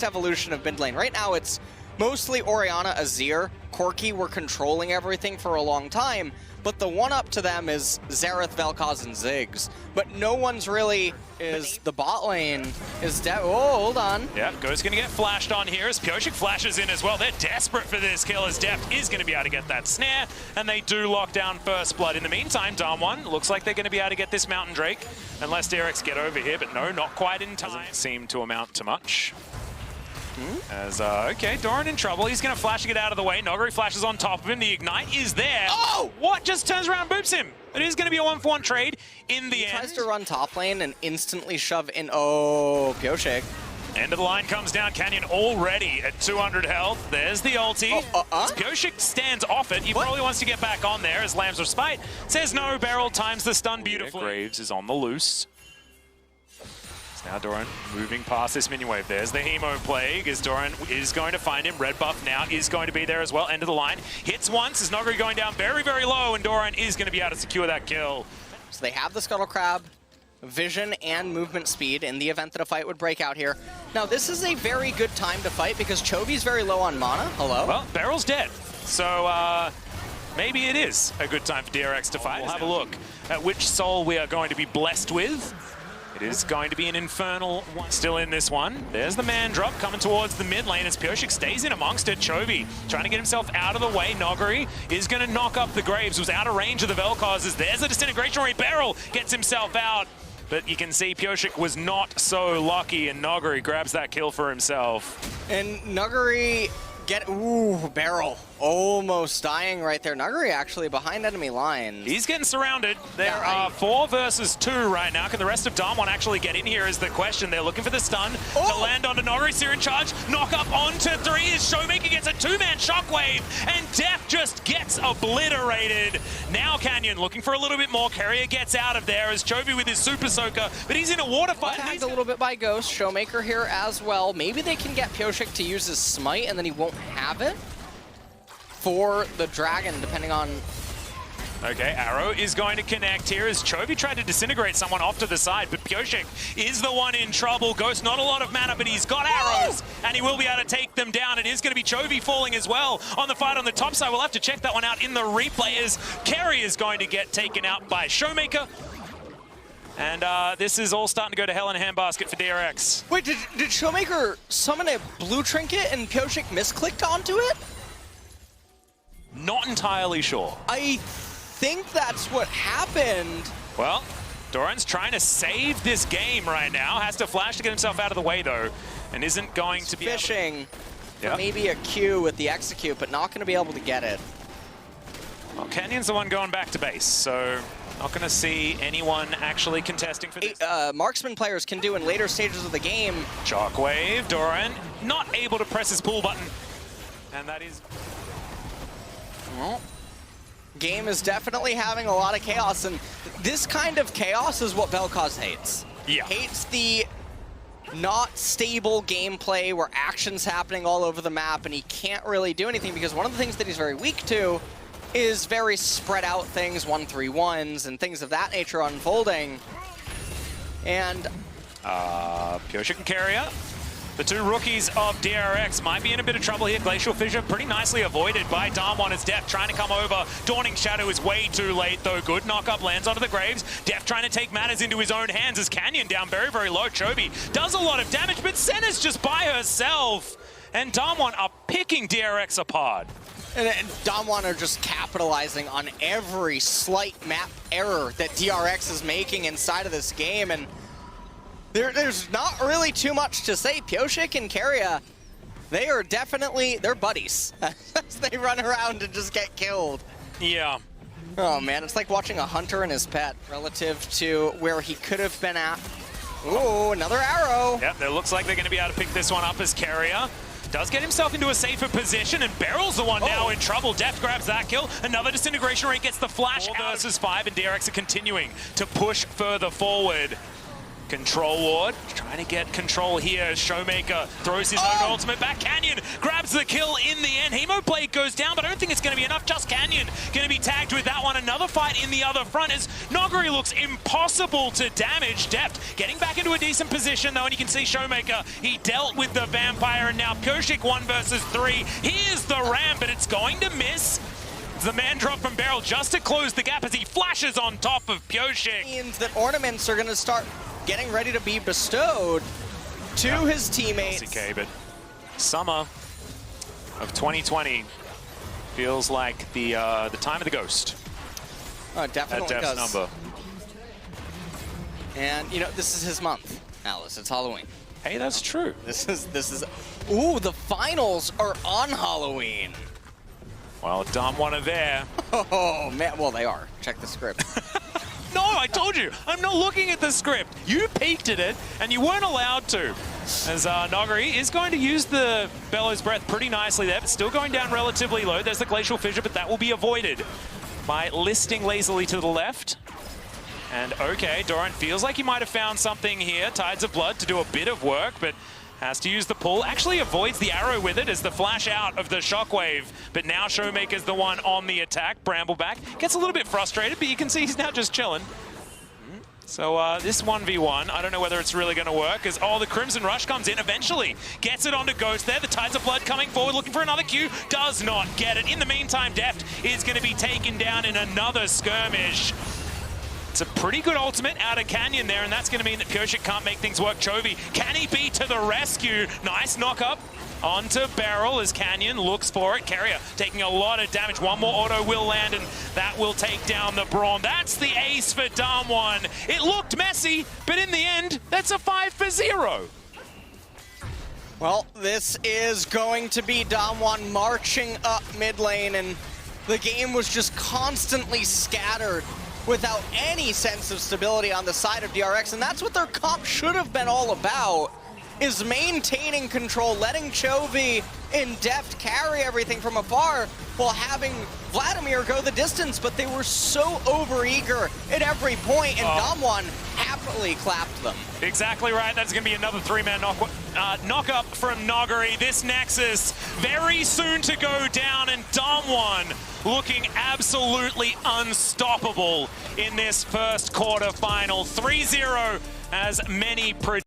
next evolution of mid lane. Right now it's mostly Orianna, Azir, Corki were controlling everything for a long time, but the one-up to them is Xerath, Vel'Koz, and Ziggs. But no one's really the bot lane is dead. Oh, hold on. Yeah, Ghost gonna get flashed on here as Pyosik flashes in as well. They're desperate for this kill as Deft is gonna be able to get that snare, and they do lock down first blood. In the meantime, Damwon looks like they're gonna be able to get this Mountain Drake, unless DRX get over here, but no, not quite in time. Doesn't seem to amount to much. As, okay, Doran in trouble. He's going to flash to get out of the way. Noguri flashes on top of him. The Ignite is there. Oh! What? Just turns around and boops him. It is going to be a 1-for-1 trade in the end. He tries to run top lane and instantly shove in. Oh, Pyosik. End of the line comes down. Canyon already at 200 health. There's the ulti. Pyosik stands off it. He probably wants to get back on there as Lambs Respite says no. Beryl times the stun beautifully. Graves is on the loose. Now Doran moving past this minion wave. There's the Hemo Plague as Doran is going to find him. Red buff now is going to be there as well. End of the line. Hits once as Noguri going down very, very low, and Doran is going to be able to secure that kill. So they have the Scuttle Crab, vision, and movement speed in the event that a fight would break out here. Now this is a very good time to fight because Chovy's very low on mana. Hello? Well, Beryl's dead. So maybe it is a good time for DRX to fight. We'll have a look at which soul we are going to be blessed with. It is going to be an infernal one. Still in this one. There's the man drop coming towards the mid lane as Pyosik stays in amongst it. Chovy trying to get himself out of the way. Noguri is going to knock up the Graves. Was out of range of the Vel'Koz. There's a disintegration rate. Beryl gets himself out. But you can see Pyosik was not so lucky, and Noguri grabs that kill for himself. And Noguri Beryl almost dying right there. Noguri actually behind enemy lines. He's getting surrounded. There are 4 versus 2 right now. Can the rest of Damwon actually get in here is the question. They're looking for the stun to land onto Noguri. Seer in charge. Knock up onto 3 as Showmaker gets a 2-man shockwave, and Def just gets obliterated. Now Canyon looking for a little bit more. Carrier gets out of there as Chovy with his Super Soaker, but he's in a water fight. Tagged a little bit by Ghost. Showmaker here as well. Maybe they can get Pyosik to use his smite, and then he won't have it for the dragon, depending on... Okay, Arrow is going to connect here as Chovy tried to disintegrate someone off to the side, but Pyosik is the one in trouble. Ghost, not a lot of mana, but he's got arrows, and he will be able to take them down. It is going to be Chovy falling as well on the fight on the top side. We'll have to check that one out in the replay as Carey is going to get taken out by Showmaker. And this is all starting to go to hell in a handbasket for DRX. Wait, did Showmaker summon a blue trinket and Pyosik misclicked onto it? Not entirely sure. I think that's what happened. Well, Doran's trying to save this game right now. Has to flash to get himself out of the way, though, and isn't going to be fishing for maybe a Q with the execute, but not going to be able to get it. Well, Canyon's the one going back to base, so not going to see anyone actually contesting for this. Marksman players can do in later stages of the game. Shockwave, Doran not able to press his pull button, and that is... Well, game is definitely having a lot of chaos, and this kind of chaos is what Vel'Koz hates. Yeah. Hates the not stable gameplay where action's happening all over the map and he can't really do anything, because one of the things that he's very weak to is very spread out things, 1-3-1s and things of that nature unfolding. And Pyosik and Carrier, the 2 rookies of DRX, might be in a bit of trouble here. Glacial Fissure pretty nicely avoided by Damwon as Def trying to come over. Dawning Shadow is way too late, though. Good knock-up lands onto the Graves. Def trying to take matters into his own hands as Canyon down very, very low. Chovy does a lot of damage, but Senna's just by herself. And Damwon are picking DRX apart. And Damwon are just capitalizing on every slight map error that DRX is making inside of this game, and there's not really too much to say. Pyosik and Carrier, they are definitely, they're buddies. They run around and just get killed. Yeah. Oh man, it's like watching a hunter and his pet relative to where he could have been at. Ooh, another arrow. Yep, it looks like they're going to be able to pick this one up as Carrier does get himself into a safer position, and Beryl's the one now in trouble. Deft grabs that kill. Another disintegration rate gets the flash. 4 versus 5, and DRX are continuing to push further forward. Control ward, trying to get control here. Showmaker throws his own ultimate back. Canyon grabs the kill in the end. Hemoblade goes down, but I don't think it's going to be enough. Just Canyon going to be tagged with that one. Another fight in the other front as Noguri looks impossible to damage. Deft getting back into a decent position though, and you can see Showmaker, he dealt with the Vampire, and now Pyoshik 1 versus 3. Here's the ram, but it's going to miss. The man drop from Barrel just to close the gap as he flashes on top of Pyoshik. Means that ornaments are going to start getting ready to be bestowed to his teammates. CK, but summer of 2020 feels like the time of the ghost. Oh, it definitely Deft's does. number. And you know, this is his month, Alice. It's Halloween. Hey, that's true. This is. Ooh, the finals are on Halloween. Well, Damwon are there. Oh man, well they are. Check the script. No, I told you, I'm not looking at the script. You peeked at it, and you weren't allowed to. As Noguri is going to use the Bellows Breath pretty nicely there, but still going down relatively low. There's the Glacial Fissure, but that will be avoided by listing lazily to the left. And okay, Doran feels like he might have found something here. Tides of Blood to do a bit of work, but has to use the pull. Actually avoids the arrow with it as the flash out of the Shockwave. But now Showmaker's the one on the attack. Brambleback gets a little bit frustrated, but you can see he's now just chilling. So this 1v1, I don't know whether it's really going to work, as the Crimson Rush comes in eventually. Gets it onto Ghost there. The Tides of Blood coming forward, looking for another Q. Does not get it. In the meantime, Deft is going to be taken down in another skirmish. It's a pretty good ultimate out of Canyon there, and that's going to mean that Pyoshik can't make things work. Chovy, can he be to the rescue? Nice knock-up onto Barrel as Canyon looks for it. Carrier taking a lot of damage. One more auto will land, and that will take down the Braum. That's the ace for Damwon. It looked messy, but in the end, that's a 5-0. Well, this is going to be Damwon marching up mid lane, and the game was just constantly scattered without any sense of stability on the side of DRX, and that's what their comp should have been all about, is maintaining control, letting Chovy and Deft carry everything from afar while having Vladimir go the distance, but they were so overeager at every point, and Damwon happily clapped them. Exactly right. That's going to be another 3-man knock-up from Noguri. This Nexus very soon to go down, and Damwon looking absolutely unstoppable in this first quarterfinal. 3-0 as many predicted.